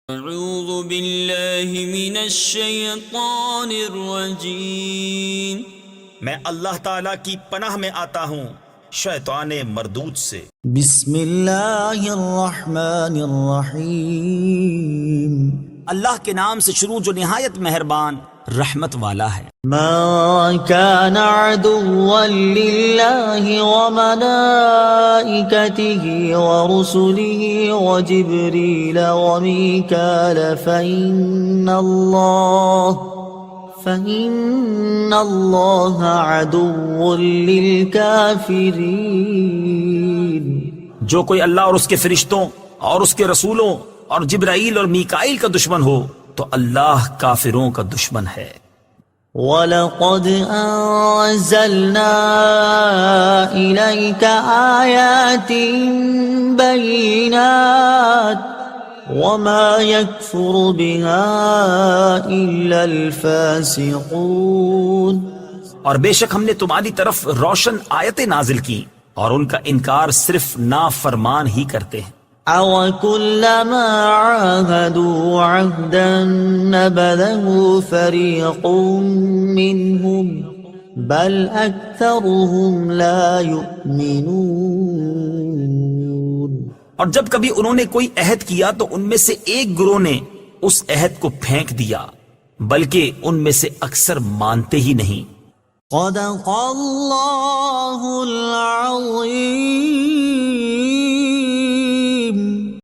اعوذ باللہ من الشیطان الرجیم، میں اللہ تعالیٰ کی پناہ میں آتا ہوں شیطان مردود سے۔ بسم اللہ الرحمن الرحیم، اللہ کے نام سے شروع جو نہایت مہربان رحمت والا ہے۔ من كان عدوا لله وملائكته ورسله وجبريل وميكال فإن الله عدو للكافرين۔ جو کوئی اللہ اور اس کے فرشتوں اور اس کے رسولوں اور جبرائیل اور میکائیل کا دشمن ہو تو اللہ کافروں کا دشمن ہے۔ وَلَقَدْ أَنزَلْنَا إِلَيْكَ آيَاتٍ بَيِّنَاتٍ وَمَا يَكْفُرُ بِهَا إِلَّا الْفَاسِقُونَ۔ اور بے شک ہم نے تمہاری طرف روشن آیتیں نازل کی اور ان کا انکار صرف نافرمان ہی کرتے ہیں۔ أَوَكُلَّمَا عَاهَدُوا عَهْدًا نَبَذَهُ فَرِيقٌ مِّنْهُمْ بَلْ أَكْثَرُهُمْ لَا يُؤْمِنُونَ۔ اور جب کبھی انہوں نے کوئی عہد کیا تو ان میں سے ایک گروہ نے اس عہد کو پھینک دیا، بلکہ ان میں سے اکثر مانتے ہی نہیں۔ صدق اللہ العظیم۔